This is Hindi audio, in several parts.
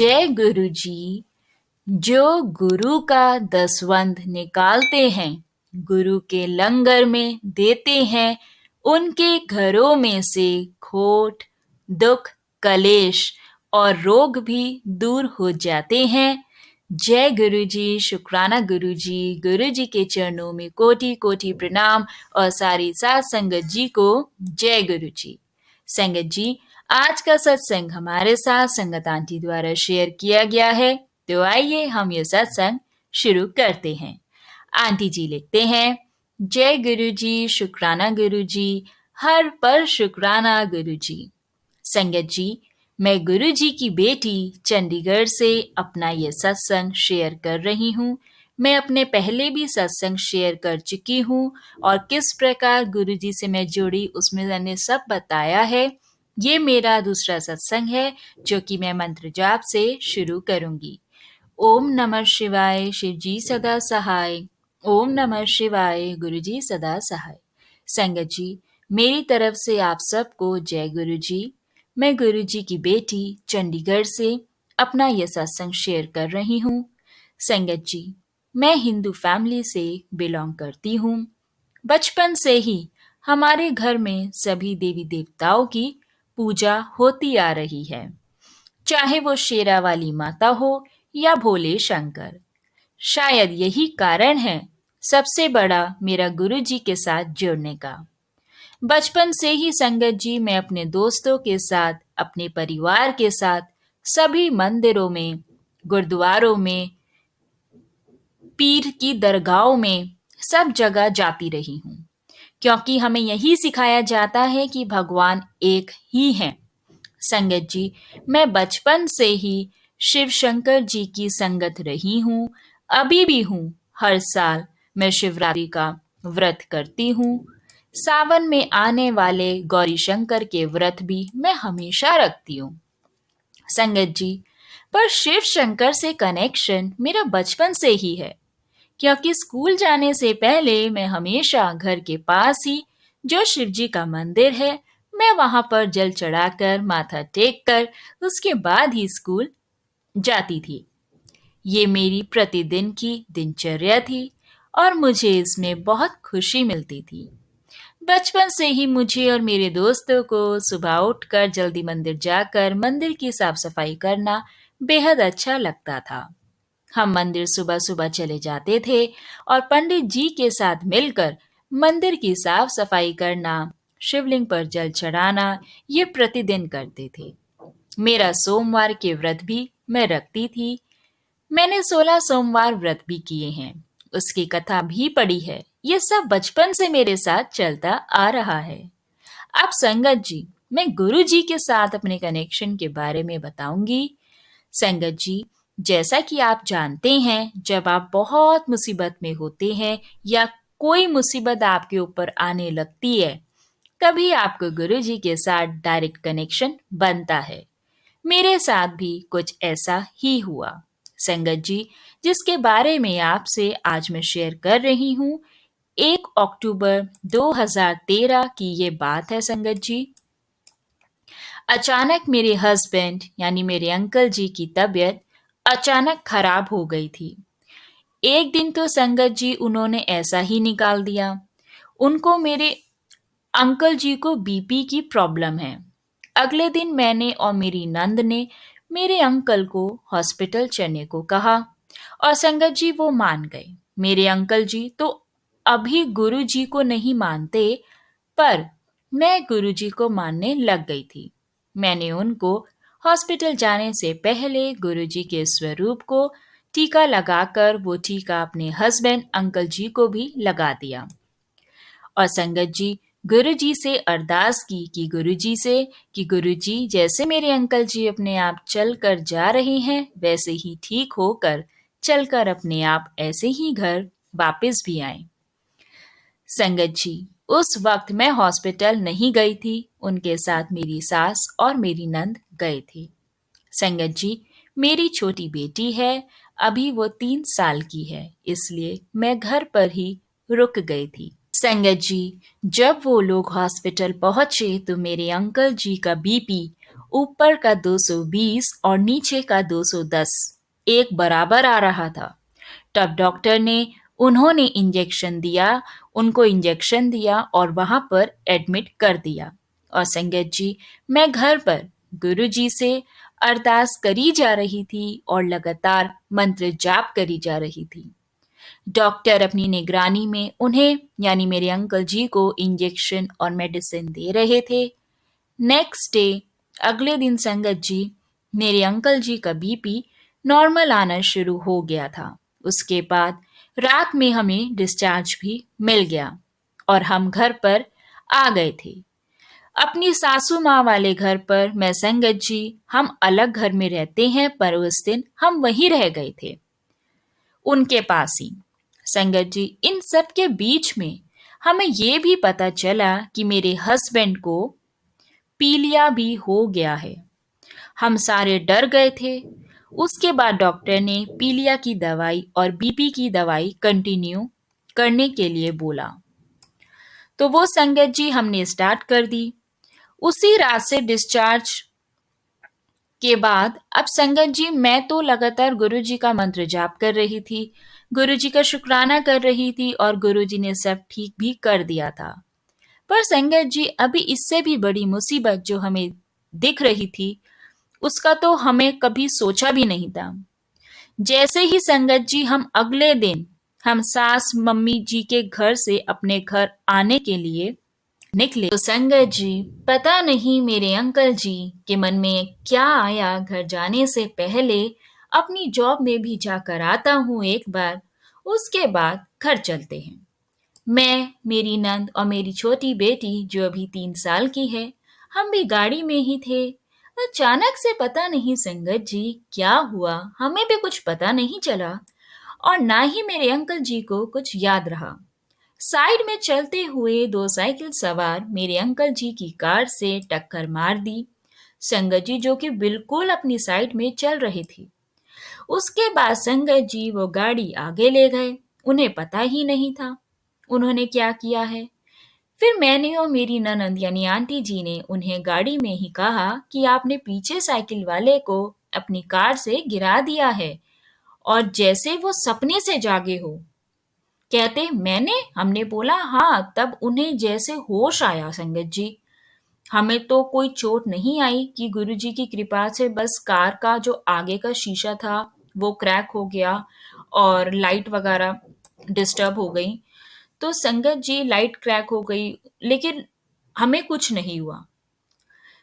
जय गुरु जी। जो गुरु का दसवंध निकालते हैं, गुरु के लंगर में देते हैं, उनके घरों में से खोट, दुख, कलेश और रोग भी दूर हो जाते हैं। जय गुरु जी, शुक्राना गुरु जी के चरणों में कोटि कोटि प्रणाम और सारी साथ संगत जी को जय गुरु जी। संगत जी, आज का सत्संग हमारे साथ संगत आंटी द्वारा शेयर किया गया है, तो आइए हम ये सत्संग शुरू करते हैं। आंटी जी लिखते हैं, जय गुरु जी, शुक्राना गुरु जी, हर पर शुक्राना गुरु जी। संगत जी, मैं गुरु जी की बेटी चंडीगढ़ से अपना ये सत्संग शेयर कर रही हूँ। मैं अपने पहले भी सत्संग शेयर कर चुकी हूँ और किस प्रकार गुरु जी से मैं जुड़ी उसमें मैंने सब बताया है। ये मेरा दूसरा सत्संग है जो कि मैं मंत्र जाप से शुरू करूंगी। ओम नमः शिवाय, शिव जी सदा सहाय। ओम नमः शिवाय, गुरु जी सदा सहाय। संगत जी, मेरी तरफ से आप सबको जय गुरु जी। मैं गुरु जी की बेटी चंडीगढ़ से अपना यह सत्संग शेयर कर रही हूँ। संगत जी, मैं हिंदू फैमिली से बिलोंग करती हूँ। बचपन से ही हमारे घर में सभी देवी देवताओं की पूजा होती आ रही है, चाहे वो शेरा वाली माता हो या भोले शंकर। शायद यही कारण है सबसे बड़ा मेरा गुरु जी के साथ जुड़ने का। बचपन से ही संगत जी मैं अपने दोस्तों के साथ, अपने परिवार के साथ सभी मंदिरों में, गुरुद्वारों में, पीर की दरगाहों में सब जगह जाती रही हूँ, क्योंकि हमें यही सिखाया जाता है कि भगवान एक ही हैं। संगत जी, मैं बचपन से ही शिव शंकर जी की संगत रही हूँ, अभी भी हूँ। हर साल मैं शिवरात्रि का व्रत करती हूँ। सावन में आने वाले गौरी शंकर के व्रत भी मैं हमेशा रखती हूँ। संगत जी, पर शिव शंकर से कनेक्शन मेरा बचपन से ही है, क्योंकि स्कूल जाने से पहले मैं हमेशा घर के पास ही जो शिव जी का मंदिर है, मैं वहां पर जल चढ़ाकर, माथा टेक कर उसके बाद ही स्कूल जाती थी। ये मेरी प्रतिदिन की दिनचर्या थी और मुझे इसमें बहुत खुशी मिलती थी। बचपन से ही मुझे और मेरे दोस्तों को सुबह उठकर जल्दी मंदिर जाकर मंदिर की साफ सफाई करना बेहद अच्छा लगता था। हम मंदिर सुबह सुबह चले जाते थे और पंडित जी के साथ मिलकर मंदिर की साफ सफाई करना, शिवलिंग पर जल चढ़ाना, ये प्रतिदिन करते थे। मेरा सोमवार के व्रत भी मैं रखती थी। मैंने 16 सोमवार व्रत भी किए हैं, उसकी कथा भी पढ़ी है। ये सब बचपन से मेरे साथ चलता आ रहा है। अब संगत जी, मैं गुरु जी के साथ अपने कनेक्शन के बारे में बताऊंगी। संगत जी, जैसा कि आप जानते हैं, जब आप बहुत मुसीबत में होते हैं या कोई मुसीबत आपके ऊपर आने लगती है, तभी आपको गुरु जी के साथ डायरेक्ट कनेक्शन बनता है। मेरे साथ भी कुछ ऐसा ही हुआ। संगत जी, जिसके बारे में आपसे आज मैं शेयर कर रही हूँ, 1 अक्टूबर 2013 की ये बात है। संगत जी, अचानक मेरे हस्बैंड यानी मेरे अंकल जी की तबीयत अचानक खराब हो गई थी। एक दिन तो संगत जी उन्होंने ऐसा ही निकाल दिया। उनको, मेरे अंकल जी को बीपी की प्रॉब्लम है। अगले दिन मैंने और मेरी नंद ने मेरे अंकल को हॉस्पिटल चलने को कहा और संगत जी वो मान गए। मेरे अंकल जी तो अभी गुरु जी को नहीं मानते, पर मैं गुरु जी को मानने लग गई थी। मैंने उनको हॉस्पिटल जाने से पहले गुरु जी के स्वरूप को टीका लगाकर वो टीका अपने हस्बैंड अंकल जी को भी लगा दिया और संगत जी गुरु जी से अरदास की कि गुरु जी जैसे मेरे अंकल जी अपने आप चल कर जा रहे हैं, वैसे ही ठीक होकर चलकर अपने आप ऐसे ही घर वापस भी आए। संगत जी, उस वक्त मैं हॉस्पिटल नहीं गई थी, उनके साथ मेरी सास और मेरी नंद गए थे। संगत जी, मेरी छोटी बेटी है, अभी वो 3 साल की है, इसलिए मैं घर पर ही रुक गई थी। संगत जी, जब वो लोग हॉस्पिटल पहुंचे तो मेरे अंकल जी का बीपी ऊपर का 220 और नीचे का 210 एक बराबर आ रहा था। तब डॉक्टर ने उन्होंने उनको इंजेक्शन दिया और वहां पर एडमिट कर दिया। और संगत जी, मैं घर पर गुरुजी से अरदास करी जा रही थी और लगातार मंत्र जाप करी जा रही थी। डॉक्टर अपनी निगरानी में उन्हें यानी मेरे अंकल जी को इंजेक्शन और मेडिसिन दे रहे थे। नेक्स्ट डे, अगले दिन संगत जी, मेरे अंकल जी का बीपी नॉर्मल आना शुरू हो गया था। उसके बाद रात में हमें डिस्चार्ज भी मिल गया और हम घर पर आ गए थे। अपनी सासू माँ वाले घर पर मैं संगत जी, हम अलग घर में रहते हैं, पर उस दिन हम वहीं रह गए थे उनके पास ही। संगत जी, इन सब के बीच में हमें ये भी पता चला कि मेरे हस्बैंड को पीलिया भी हो गया है। हम सारे डर गए थे। उसके बाद डॉक्टर ने पीलिया की दवाई और बीपी की दवाई कंटिन्यू करने के लिए बोला। तो वो संगत जी हमने स्टार्ट कर दी। उसी रात से डिस्चार्ज के बाद अब संगत जी, मैं तो लगातार गुरु जी का मंत्र जाप कर रही थी, गुरु जी का शुक्राना कर रही थी और गुरु जी ने सब ठीक भी कर दिया था। पर संगत जी, अभी इससे भी बड़ी मुसीबत जो हमें दिख रही थी, उसका तो हमें कभी सोचा भी नहीं था। जैसे ही संगत जी हम अगले दिन हम सास मम्मी जी के घर से अपने घर आने के लिए निकले, तो संगत जी, पता नहीं मेरे अंकल जी के मन में क्या आया। घर जाने से पहले अपनी जॉब में भी जाकर आता हूँ एक बार, उसके बाद घर चलते हैं। मैं, मेरी नंद और मेरी छोटी बेटी जो अभी 3 साल की है, हम भी गाड़ी में ही थे। अचानक से पता नहीं संगत जी क्या हुआ, हमें भी कुछ पता नहीं चला और ना ही मेरे अंकल जी को कुछ याद रहा। साइड में चलते हुए 2 साइकिल सवार मेरे अंकल जी की कार से टक्कर मार दी संगत जी, जो कि बिल्कुल अपनी साइड में चल रही थी। उसके बाद संगत जी वो गाड़ी आगे ले गए। उन्हें पता ही नहीं था उन्होंने क्या किया है। फिर मैंने और मेरी ननंद यानी आंटी जी ने उन्हें गाड़ी में ही कहा कि आपने पीछे साइकिल वाले को अपनी कार से गिरा दिया है, और जैसे वो सपने से जागे हो। कहते मैंने, हमने बोला हाँ। तब उन्हें जैसे होश आया संगत जी। हमें तो कोई चोट नहीं आई कि गुरुजी की कृपा से बस कार का जो आगे का शीशा था वो क्रैक हो गया और लाइट वगैरह डिस्टर्ब हो गई। तो संगत जी, लाइट क्रैक हो गई, लेकिन हमें कुछ नहीं हुआ।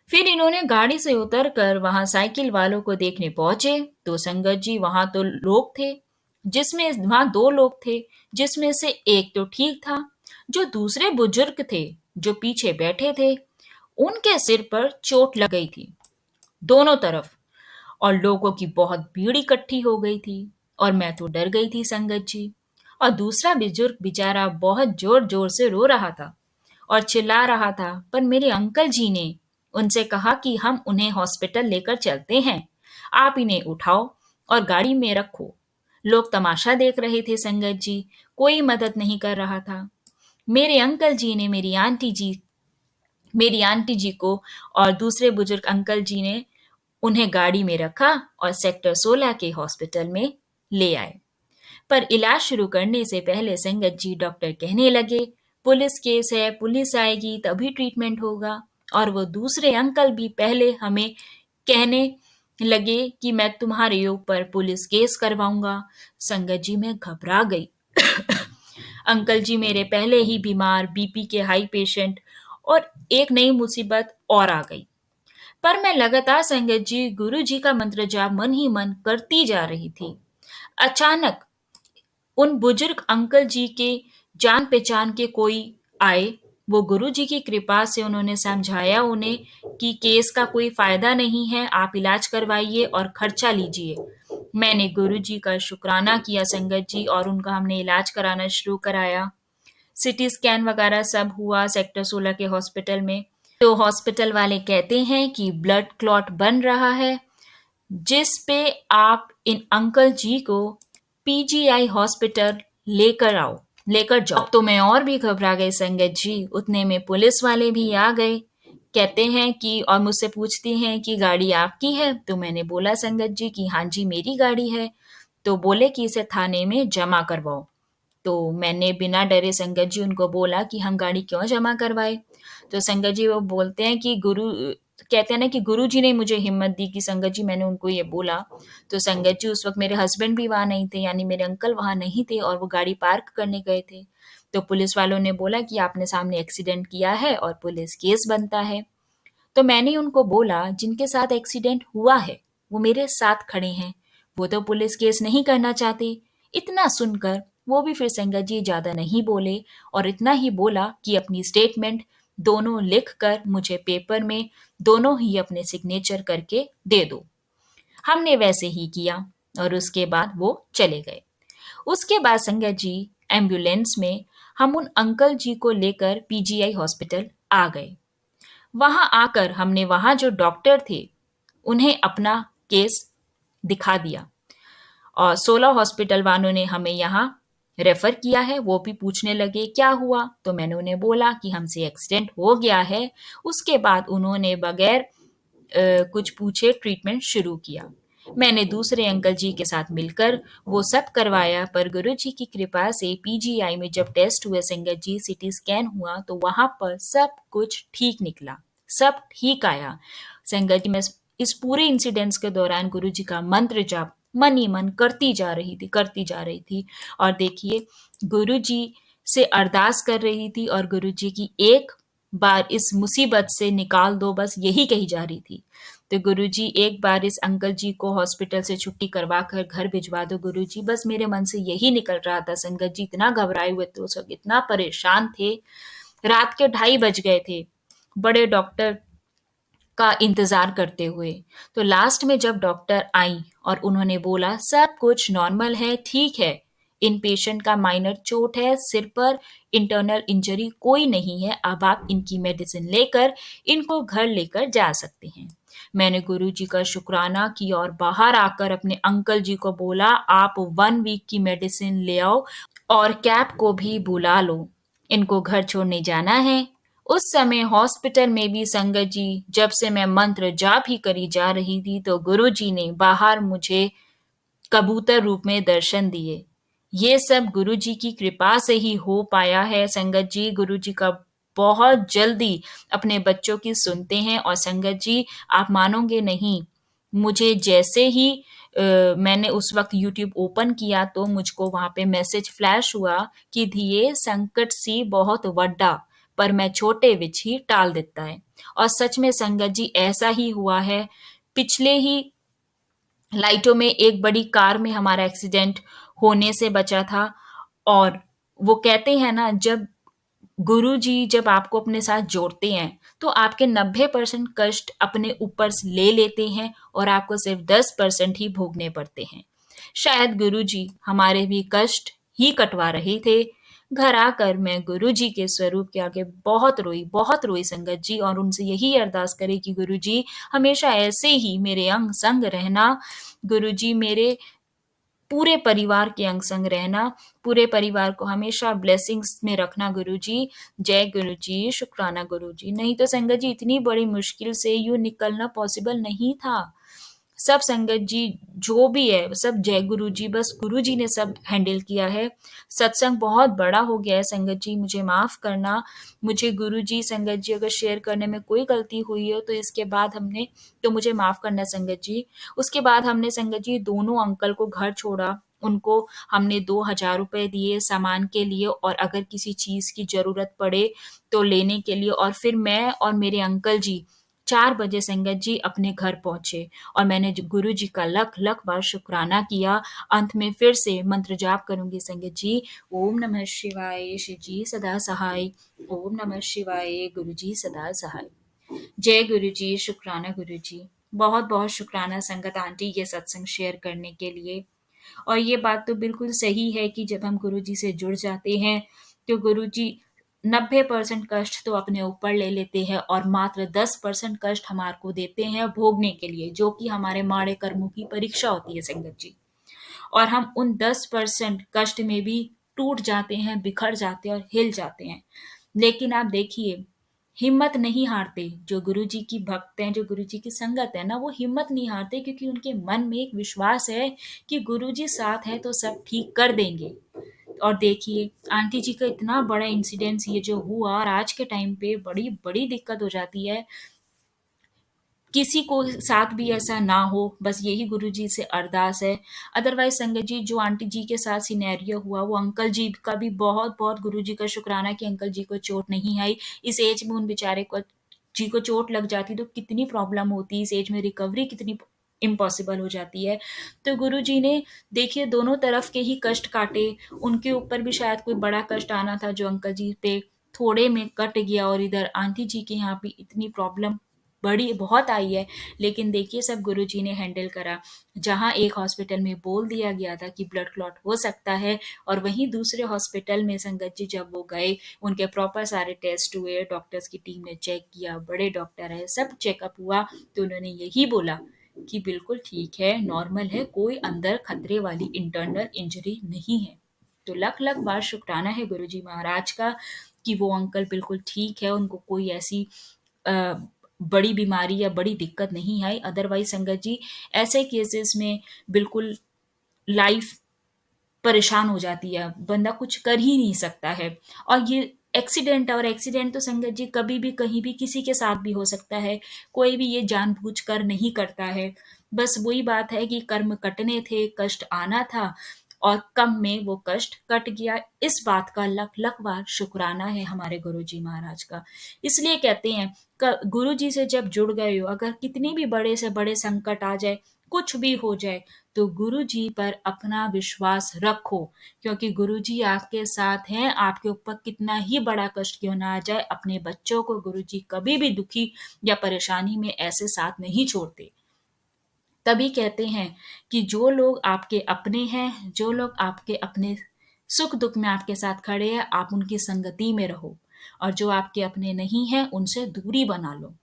फिर इन्होंने गाड़ी से उतरकर वहां साइकिल वालों को देखने पहुंचे, तो संगत जी वहां तो लोग थे, जिसमें वहां 2 लोग थे, जिसमें से एक तो ठीक था। जो दूसरे बुजुर्ग थे जो पीछे बैठे थे, उनके सिर पर चोट लग गई थी दोनों तरफ, और लोगों की बहुत भीड़ इकट्ठी हो गई थी और मैं तो डर गई थी संगत जी। और दूसरा बुजुर्ग बेचारा बहुत जोर जोर से रो रहा था और चिल्ला रहा था, पर मेरे अंकल जी ने उनसे कहा कि हम उन्हें हॉस्पिटल लेकर चलते हैं, आप इन्हें उठाओ और गाड़ी में रखो। लोग तमाशा देख रहे थे संगत जी, कोई मदद नहीं कर रहा था। मेरे अंकल जी ने मेरी आंटी जी को और दूसरे बुजुर्ग अंकल जी ने उन्हें गाड़ी में रखा और सेक्टर 16 के हॉस्पिटल में ले आए। पर इलाज शुरू करने से पहले संगत जी डॉक्टर कहने लगे, पुलिस केस है, पुलिस आएगी तभी ट्रीटमेंट होगा। और वो दूसरे अंकल भी पहले हमें कहने लगे कि मैं तुम्हारे ऊपर पुलिस केस करवाऊंगा। संगत जी, मैं घबरा गई। अंकल जी मेरे पहले ही बीमार, बीपी के हाई पेशेंट, और एक नई मुसीबत और आ गई। पर मैं लगातार संगत जी गुरु जी का मंत्र जाप मन ही मन करती जा रही थी। अचानक उन बुजुर्ग अंकल जी के जान पहचान के कोई आए। वो गुरु जी की कृपा से उन्होंने समझाया उन्हें कि केस का कोई फायदा नहीं है, आप इलाज करवाइए और खर्चा लीजिए। मैंने गुरु जी का शुक्राना किया संगत जी, और उनका हमने इलाज कराना शुरू कराया। सिटी स्कैन वगैरह सब हुआ सेक्टर 16 के हॉस्पिटल में। तो हॉस्पिटल वाले कहते हैं कि ब्लड क्लॉट बन रहा है, जिस पे आप इन अंकल जी को पीजीआई हॉस्पिटल लेकर जाओ। अब तो मैं और भी घबरा गई संगत जी। उतने में पुलिस वाले भी आ गए। कहते हैं कि और मुझसे पूछते हैं कि गाड़ी आपकी है? तो मैंने बोला संगत जी कि हाँ जी मेरी गाड़ी है। तो बोले कि इसे थाने में जमा करवाओ। तो मैंने बिना डरे संगत जी उनको बोला कि हम गाड़ी क्यों जमा करवाए? तो संगत जी वो बोलते हैं कि कहते हैं ना कि गुरु जी ने मुझे हिम्मत दी कि संगत जी मैंने उनको ये बोला। तो संगत जी उस वक़्त मेरे हस्बैंड भी वहाँ नहीं थे, यानी मेरे अंकल वहाँ नहीं थे और वो गाड़ी पार्क करने गए थे। तो पुलिस वालों ने बोला कि आपने सामने एक्सीडेंट किया है और पुलिस केस बनता है। तो मैंने उनको बोला जिनके साथ एक्सीडेंट हुआ है, वो मेरे साथ खड़े हैं, वो तो पुलिस केस नहीं करना चाहते। इतना सुनकर वो भी फिर संगत जी ज़्यादा नहीं बोले और इतना ही बोला कि अपनी स्टेटमेंट दोनों लिख कर मुझे पेपर में दोनों ही अपने सिग्नेचर करके दे दो। हमने वैसे ही किया और उसके बाद वो चले गए। उसके बाद संगत जी एम्बुलेंस में हम उन अंकल जी को लेकर पीजीआई हॉस्पिटल आ गए। वहाँ आकर हमने वहाँ जो डॉक्टर थे, उन्हें अपना केस दिखा दिया और 16 हॉस्पिटल वालों ने हमें यहाँ रेफ़र किया है। वो भी पूछने लगे क्या हुआ? तो मैंने उन्हें बोला कि हमसे एक्सीडेंट हो गया है। उसके बाद उन्होंने बगैर कुछ पूछे ट्रीटमेंट शुरू किया। मैंने दूसरे अंकल जी के साथ मिलकर वो सब करवाया, पर गुरुजी की कृपा से पीजीआई में जब टेस्ट हुए संगत जी, सीटी स्कैन हुआ तो वहाँ पर सब कुछ ठीक निकला, सब ठीक आया। संगत जी मैं इस पूरे इंसिडेंट्स के दौरान गुरुजी का मंत्र जाप मन ही मन करती जा रही थी और देखिए गुरुजी से अरदास कर रही थी और गुरुजी की एक बार इस मुसीबत से निकाल दो, बस यही कही जा रही थी। तो गुरुजी एक बार इस अंकल जी को हॉस्पिटल से छुट्टी करवा कर घर भिजवा दो गुरुजी, बस मेरे मन से यही निकल रहा था। संगत जी इतना घबराए हुए थे, उस वक़्त इतना परेशान थे। रात के 2:30 बज गए थे, बड़े डॉक्टर का इंतज़ार करते हुए। तो लास्ट में जब डॉक्टर आई और उन्होंने बोला सब कुछ नॉर्मल है, ठीक है, इन पेशेंट का माइनर चोट है, सिर पर इंटरनल इंजरी कोई नहीं है, अब आप इनकी मेडिसिन लेकर इनको घर लेकर जा सकते हैं। मैंने गुरुजी का शुक्राना किया और बाहर आकर अपने अंकल जी को बोला आप 1 वीक की मेडिसिन ले आओ और कैब को भी बुला लो, इनको घर छोड़ने जाना है। उस समय हॉस्पिटल में भी संगत जी जब से मैं मंत्र जाप ही करी जा रही थी तो गुरुजी ने बाहर मुझे कबूतर रूप में दर्शन दिए। ये सब गुरुजी की कृपा से ही हो पाया है संगत जी। गुरुजी का बहुत जल्दी अपने बच्चों की सुनते हैं और संगत जी आप मानोगे नहीं, मुझे जैसे ही मैंने उस वक़्त यूट्यूब ओपन किया तो मुझको वहाँ पे मैसेज फ्लैश हुआ कि "धिये संकट सी बहुत वड्डा, पर मैं छोटे विच ही टाल देता है।" और सच में संगत जी ऐसा ही हुआ है। पिछले ही लाइटों में एक बड़ी कार में हमारा एक्सीडेंट होने से बचा था और वो कहते हैं ना जब गुरुजी जब आपको अपने साथ जोड़ते हैं, तो आपके 90% कष्ट अपने ऊपर ले लेते हैं और आपको सिर्फ 10% ही भोगने पड़ते हैं। शायद गुरुजी हमारे भी कष्ट ही कटवा रहे थे। घर आकर मैं गुरुजी के स्वरूप के आगे बहुत रोई संगत जी और उनसे यही अरदास करी कि गुरुजी हमेशा ऐसे ही मेरे अंग संग रहना। गुरुजी मेरे पूरे परिवार के अंग संग रहना, पूरे परिवार को हमेशा ब्लेसिंग्स में रखना गुरुजी। जय गुरुजी, शुक्राना गुरुजी। नहीं तो संगत जी इतनी बड़ी मुश्किल से यूँ निकलना पॉसिबल नहीं था। सब संगत जी जो भी है, सब जय गुरुजी, बस गुरुजी ने सब हैंडल किया है। सत्संग बहुत बड़ा हो गया है संगत जी, मुझे माफ़ करना। मुझे गुरुजी संगत जी अगर शेयर करने में कोई गलती हुई हो तो इसके बाद हमने तो मुझे माफ़ करना संगत जी। उसके बाद हमने संगत जी दोनों अंकल को घर छोड़ा, उनको हमने 2000 रुपए दिए सामान के लिए और अगर किसी चीज़ की ज़रूरत पड़े तो लेने के लिए और फिर मैं और मेरे अंकल जी 4 बजे संगत जी अपने घर पहुँचे और मैंने ज गुरुजी का लख-लख बार शुकराना किया। अंत में फिर से मंत्र जाप करूँगी संगत जी, ओम नमः शिवाय, शिव जी सदा सहाय, ओम नमः शिवाय, गुरुजी सदा सहाय। जय गुरुजी, शुक्राना गुरुजी। बहुत-बहुत शुक्राना संगत आंटी ये सत्संग शेयर करने के लिए। और ये बात तो बिल्कुल सही है कि जब हम गुरुजी से जुड़ जाते हैं, तो गुरुजी 90% कष्ट तो अपने ऊपर ले लेते हैं और मात्र 10% कष्ट हमारे को देते हैं भोगने के लिए, जो कि हमारे माड़े कर्मों की परीक्षा होती है संगत जी। और हम उन 10% कष्ट में भी टूट जाते हैं, बिखर जाते हैं और हिल जाते हैं। लेकिन आप देखिए हिम्मत नहीं हारते। जो गुरुजी की भक्त हैं, जो गुरुजी की संगत है ना, वो हिम्मत नहीं हारते क्योंकि उनके मन में एक विश्वास है कि गुरुजी साथ हैं तो सब ठीक कर देंगे। और देखिए आंटी जी का इतना बड़ा इंसिडेंस ये जो हुआ, और आज के टाइम पे बड़ी बड़ी दिक्कत हो जाती है। किसी को साथ भी ऐसा ना हो, बस यही गुरु जी से अरदास है। अदरवाइज संगत जी, जो आंटी जी के साथ सिनेरियो हुआ, वो अंकल जी का भी बहुत बहुत गुरु जी का शुक्राना कि अंकल जी को चोट नहीं आई। इस एज में उन बेचारे को जी को चोट लग जाती तो कितनी प्रॉब्लम होती, इस एज में रिकवरी कितनी इम्पॉसिबल हो जाती है। तो गुरु जी ने देखिए दोनों तरफ के ही कष्ट काटे। उनके ऊपर भी शायद कोई बड़ा कष्ट आना था जो अंकल जी पे थोड़े में कट गया, और इधर आंटी जी के यहाँ भी इतनी प्रॉब्लम बड़ी बहुत आई है, लेकिन देखिए सब गुरुजी ने हैंडल करा। जहाँ एक हॉस्पिटल में बोल दिया गया था कि ब्लड क्लॉट हो सकता है, और वहीं दूसरे हॉस्पिटल में संगत जी जब वो गए, उनके प्रॉपर सारे टेस्ट हुए, डॉक्टर्स की टीम ने चेक किया, बड़े डॉक्टर आए, सब चेकअप हुआ, तो उन्होंने यही बोला कि बिल्कुल ठीक है, नॉर्मल है, कोई अंदर खतरे वाली इंटरनल इंजरी नहीं है। तो लख लख बार शुक्राना है गुरुजी महाराज का कि वो अंकल बिल्कुल ठीक है, उनको कोई ऐसी अ, बड़ी बीमारी या बड़ी दिक्कत नहीं आई। अदरवाइज संगत जी, ऐसे केसेस में बिल्कुल लाइफ परेशान हो जाती है, बंदा कुछ कर ही नहीं सकता है। और ये एक्सीडेंट है, और एक्सीडेंट तो संगत जी कभी भी कहीं भी किसी के साथ भी हो सकता है। कोई भी ये जानबूझ कर नहीं करता है। बस वही बात है कि कर्म कटने थे, कष्ट आना था, और कम में वो कष्ट कट गया। इस बात का लख लख बार शुक्राना है हमारे गुरुजी महाराज का। इसलिए कहते हैं गुरु जी से जब जुड़ गए हो, अगर कितनी भी बड़े से बड़े संकट आ जाए, कुछ भी हो जाए, तो गुरु जी पर अपना विश्वास रखो, क्योंकि गुरु जी आपके साथ हैं। आपके ऊपर कितना ही बड़ा कष्ट क्यों ना आ जाए, अपने बच्चों को गुरु जी कभी भी दुखी या परेशानी में ऐसे साथ नहीं छोड़ते। तभी कहते हैं कि जो लोग आपके अपने हैं, जो लोग आपके अपने सुख दुख में आपके साथ खड़े हैं, आप उनकी संगति में रहो, और जो आपके अपने नहीं हैं उनसे दूरी बना लो।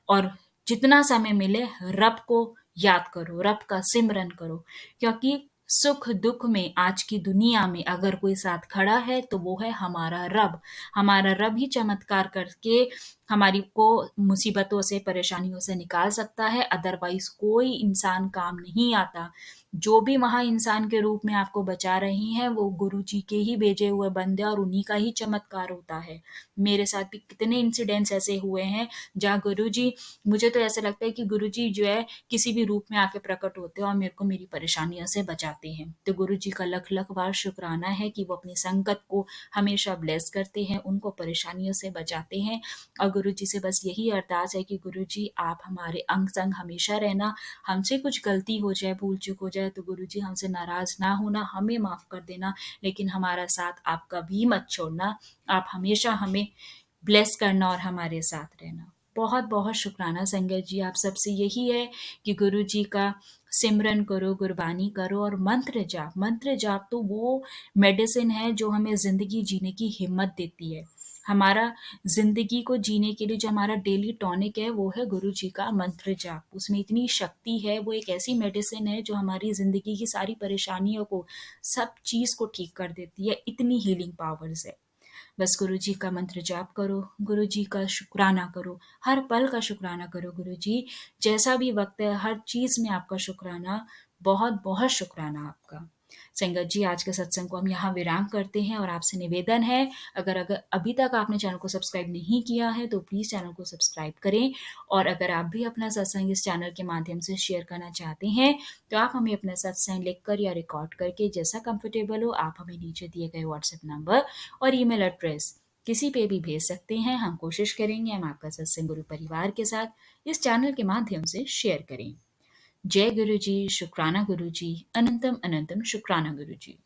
और जितना समय मिले रब को याद करो, रब का सिमरन करो, क्योंकि सुख दुख में आज की दुनिया में अगर कोई साथ खड़ा है तो वो है हमारा रब। हमारा रब ही चमत्कार करके हमारी को मुसीबतों से, परेशानियों से निकाल सकता है। अदरवाइज कोई इंसान काम नहीं आता। जो भी वहां इंसान के रूप में आपको बचा रही हैं, वो गुरु जी के ही भेजे हुए बंदे, और उन्हीं का ही चमत्कार होता है। मेरे साथ भी कितने इंसिडेंट्स ऐसे हुए हैं जहाँ गुरुजी, मुझे तो ऐसा लगता है कि गुरुजी जो है किसी भी रूप में आके प्रकट होते हैं और मेरे को मेरी परेशानियों से बचाते हैं। तो गुरुजी का लख लख बार शुक्राना है कि वो अपनी संगत को हमेशा ब्लेस करते हैं, उनको परेशानियों से बचाते हैं। और गुरुजी से बस यही अरदास है कि गुरुजी आप हमारे अंग संग हमेशा रहना। हमसे कुछ गलती हो जाए, भूल चूक हो जाए, तो गुरुजी हमसे नाराज ना होना, हमें माफ कर देना, लेकिन हमारा साथ आप कभी मत छोड़ना। आप हमेशा हमें ब्लेस करना और हमारे साथ रहना। बहुत बहुत शुक्राना संगत जी, आप सबसे यही है कि गुरु जी का सिमरन करो, गुरबानी करो, और मंत्र जाप। मंत्र जाप तो वो मेडिसिन है जो हमें ज़िंदगी जीने की हिम्मत देती है। हमारा ज़िंदगी को जीने के लिए जो हमारा डेली टॉनिक है, वो है गुरु जी का मंत्र जाप। उसमें इतनी शक्ति है, वो एक ऐसी मेडिसिन है जो हमारी ज़िंदगी की सारी परेशानियों को, सब चीज़ को ठीक कर देती है। इतनी हीलिंग पावर्स है। बस गुरु जी का मंत्र जाप करो, गुरु जी का शुक्राना करो, हर पल का शुक्राना करो गुरु जी। जैसा भी वक्त है, हर चीज़ में आपका शुक्राना, बहुत बहुत शुक्राना आपका। संगत जी, आज के सत्संग को हम यहाँ विराम करते हैं, और आपसे निवेदन है, अगर अगर अभी तक आपने चैनल को सब्सक्राइब नहीं किया है तो प्लीज़ चैनल को सब्सक्राइब करें। और अगर आप भी अपना सत्संग इस चैनल के माध्यम से शेयर करना चाहते हैं, तो आप हमें अपना सत्संग लिखकर या रिकॉर्ड करके, जैसा कंफर्टेबल हो, आप हमें नीचे दिए गए व्हाट्सएप नंबर और ईमेल एड्रेस किसी पे भी भेज सकते हैं। हम कोशिश करेंगे हम आपका सत्संग गुरु परिवार के साथ इस चैनल के माध्यम से शेयर करें। जय गुरु जी, शुक्राना गुरु जी, अनंतम अनंतम शुक्राना गुरु जी।